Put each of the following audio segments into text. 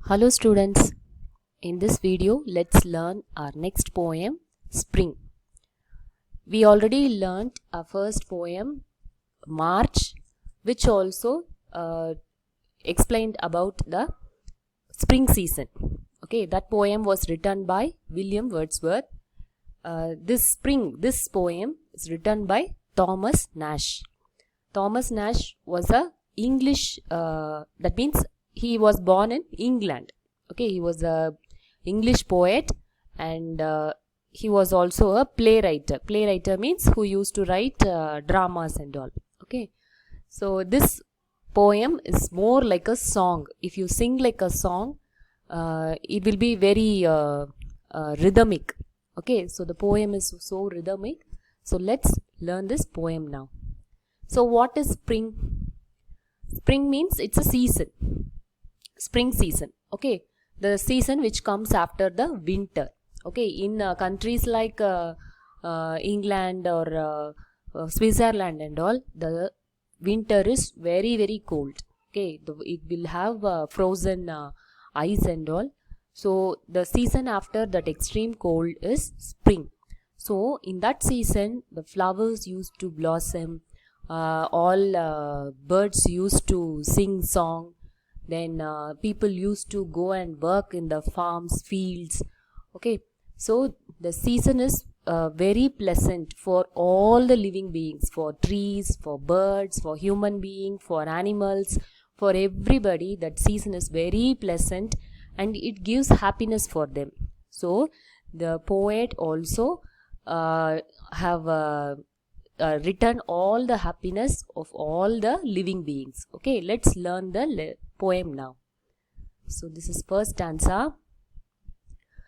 Hello students, in this video let's learn our next poem, Spring. We already learnt our first poem, March, which also explained about the spring season. Okay, that poem was written by William Wordsworth. This poem is written by Thomas Nash. Thomas Nash was a English, that means he was born in England. Okay, he was a English poet and he was also a playwright. Playwright means who used to write dramas and all. Okay, so this poem is more like a song. If you sing like a song, it will be very rhythmic. Okay, so the poem is so rhythmic. So let's learn this poem now. So what is spring? Spring means it's a season. Spring season. Okay, the season which comes after the winter. Okay, in countries like England or Switzerland and all, the winter is very cold. Okay, it will have frozen ice and all. So the season after that extreme cold is spring. So in that season, the flowers used to blossom. All birds used to sing song. Then people used to go and work in the farms, fields. Okay, so the season is very pleasant for all the living beings, for trees, for birds, for human beings, for animals, for everybody. That season is very pleasant and it gives happiness for them. So the poet also have written all the happiness of all the living beings. Okay, let's learn the poem now. So this is first stanza.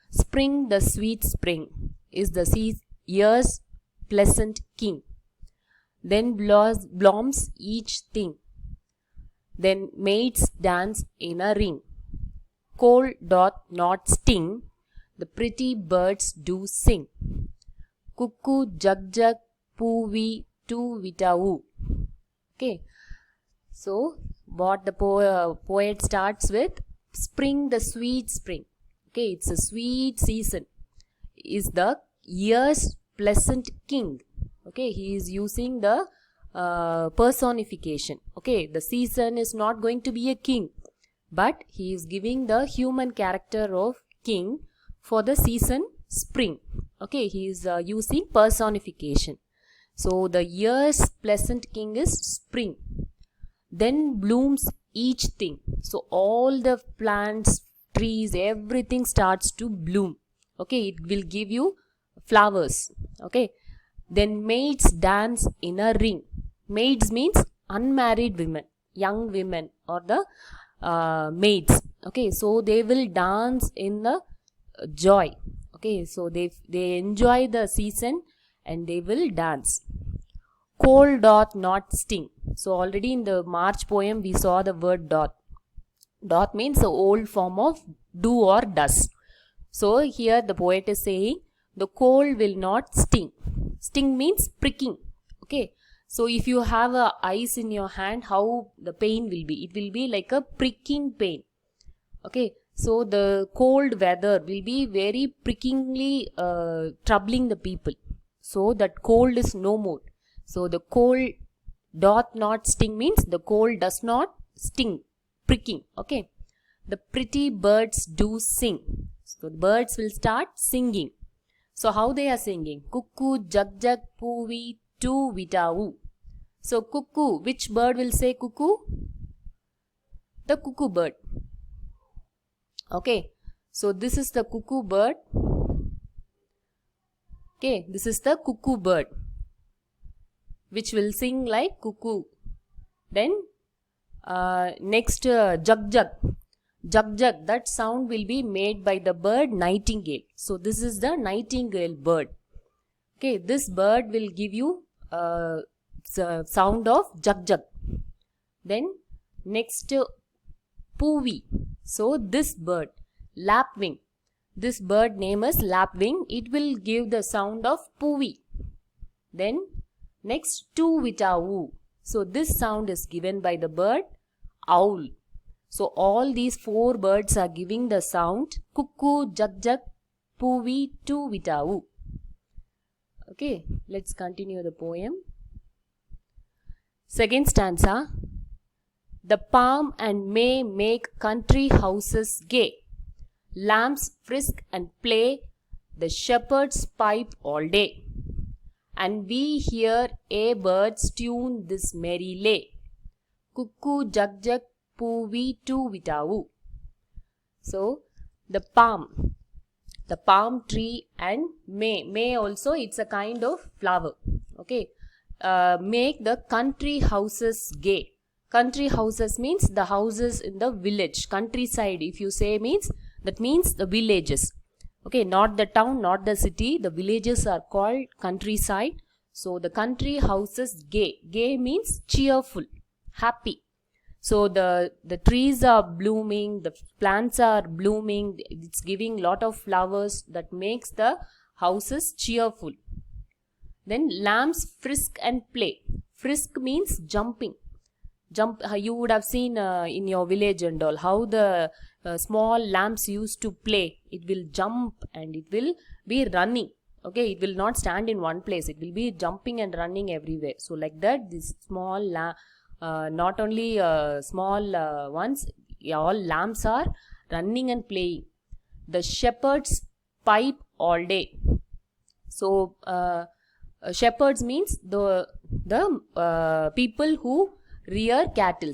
Spring, the sweet spring, is the year's pleasant king. Then blooms each thing. Then maids dance in a ring. Cold doth not sting, the pretty birds do sing. Cuckoo jug jug, poovi tu vitau. Okay, so what the poet starts with, spring, the sweet spring. Okay, it's a sweet season, is the year's pleasant king. Okay, he is using the personification. Okay, the season is not going to be a king, but he is giving the human character of king for the season spring. Okay, he is using personification. So the year's pleasant king is spring. Then blooms each thing. So all the plants, trees, everything starts to bloom. Okay, it will give you flowers. Okay, then maids dance in a ring. Maids means unmarried women, young women, or the maids. Okay, so they will dance in the joy. Okay, so they enjoy the season and they will dance. Cold doth not sting. So already in the March poem we saw the word doth. Doth means the old form of do or does. So here the poet is saying the cold will not sting. Sting means pricking. Okay, so if you have a ice in your hand, how the pain will be? It will be like a pricking pain. Okay, so the cold weather will be very prickingly troubling the people. So that cold is no more. So the cold doth not sting means the cold does not sting, pricking. Okay, the pretty birds do sing. So the birds will start singing. So how they are singing? Cuckoo jug jug poovi tu vitau. So cuckoo, which bird will say cuckoo? The cuckoo bird. Okay, so this is the cuckoo bird. Okay, this is the cuckoo bird, which will sing like cuckoo. Then next jug jug. Jug jug, that sound will be made by the bird nightingale. So this is the nightingale bird. Okay, this bird will give you the sound of jug jug. Then next poovi. So this bird, lapwing. This bird name is lapwing. It will give the sound of poovi. Then next tu vitau. So this sound is given by the bird owl. So all these 4 birds are giving the sound cuckoo, jug jug, puvi, tu vitavu. Okay, let's continue the poem. Second stanza. The palm and may make country houses gay. Lambs frisk and play, the shepherds pipe all day. And we hear a birds tune this merry lay. Cuckoo, jug jug, puvi, tu vitavu. So, the palm tree and may also, it's a kind of flower. Okay, make the country houses gay. Country houses means the houses in the village, countryside. If you say means, that means the villages. Okay, not the town, not the city. The villages are called countryside. So the country houses gay. Gay means cheerful, happy. So the trees are blooming, the plants are blooming. It's giving lot of flowers that makes the houses cheerful. Then lambs frisk and play. Frisk means jumping. You would have seen in your village and all how the small lambs used to play. It will jump and it will be running. Okay, it will not stand in one place. It will be jumping and running everywhere. So like that, this small not only small ones, all lambs are running and playing. The shepherds pipe all day. So shepherds means the people who rear cattle.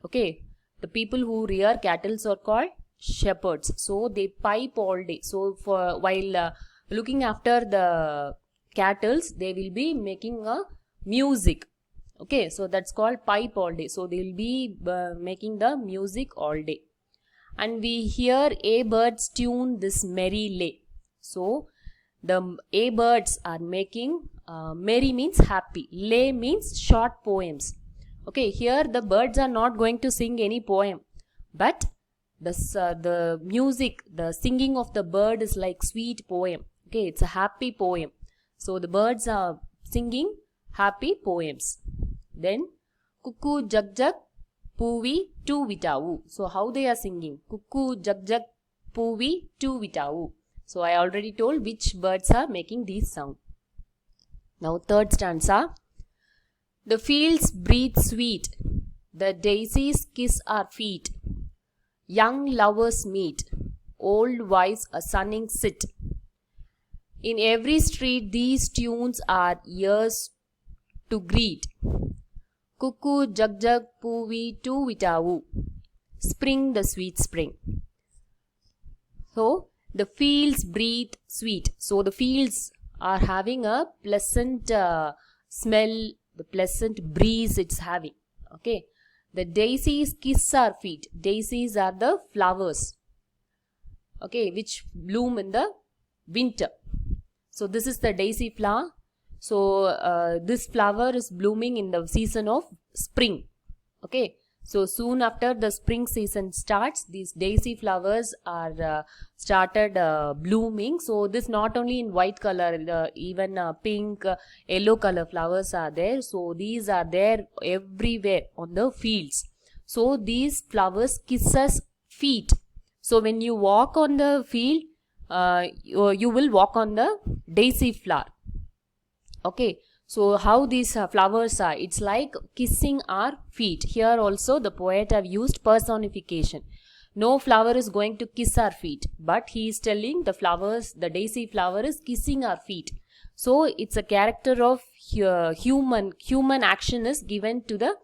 Okay, the people who rear cattle are called shepherds. So they pipe all day. So for while looking after the cattle, they will be making a music. Okay, so that's called pipe all day. So they will be making the music all day. And we hear a birds tune this merry lay. So the a birds are making merry means happy. Lay means short poems. Okay, here the birds are not going to sing any poem, but the music, the singing of the bird is like sweet poem. Okay, it's a happy poem. So the birds are singing happy poems. Then cuckoo, jug jug, puvi, tu vitavu. So how they are singing? Cuckoo, jug jug, puvi, tu vitavu. So I already told which birds are making these sound. Now third stanza. The fields breathe sweet, the daisies kiss our feet. Young lovers meet, old wives a sunning sit. In every street these tunes are ears to greet. Cuckoo, jug jug, puvi, tu vitavu. Spring, the sweet spring. So the fields breathe sweet. So the fields are having a pleasant smell, the pleasant breeze it's having. Okay, the daisies kiss our feet. Daisies are the flowers, okay, which bloom in the winter. So this is the daisy flower. So this flower is blooming in the season of spring. Okay, so soon after the spring season starts, these daisy flowers are started blooming. So this not only in white color, even pink, yellow color flowers are there. So these are there everywhere on the fields. So these flowers kisses feet. So when you walk on the field, you will walk on the daisy flower. Okay, so how these flowers are, it's like kissing our feet. Here also the poet have used personification. No flower is going to kiss our feet, but he is telling the flowers, the daisy flower is kissing our feet. So it's a character of human action is given to the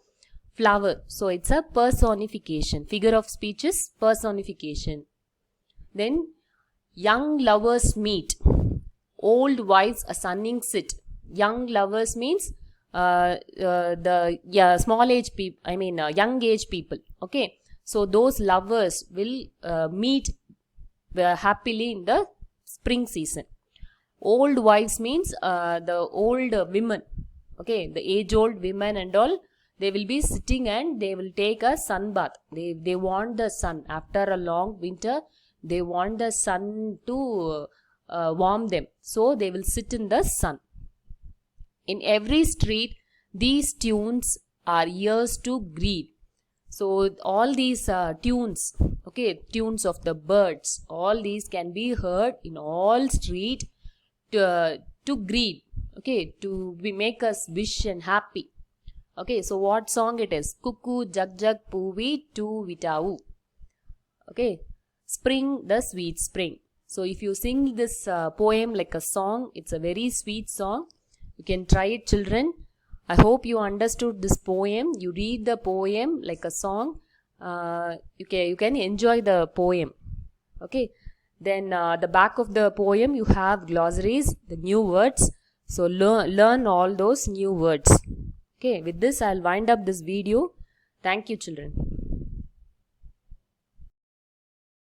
flower. So it's a personification. Figure of speech is personification. Then young lovers meet, old wives a sunning sit. Young lovers means small age people, young age people. Okay, so those lovers will meet happily in the spring season. Old wives means the old women. Okay, the age old women and all, they will be sitting and they will take a sun bath. They want the sun after a long winter. They want the sun to warm them. So they will sit in the sun. In every street, these tunes are ears to greet. So all these tunes, okay, tunes of the birds, all these can be heard in all street to greet, okay, to make us wish and happy. Okay, so what song it is? Cuckoo, jug jug, poovi, tu vitau. Okay, spring, the sweet spring. So if you sing this poem like a song, it's a very sweet song. You can try it, children. I hope you understood this poem. You read the poem like a song. You can enjoy the poem. Okay. Then the back of the poem you have glossaries, the new words. So learn all those new words. Okay. With this I'll wind up this video. Thank you, children.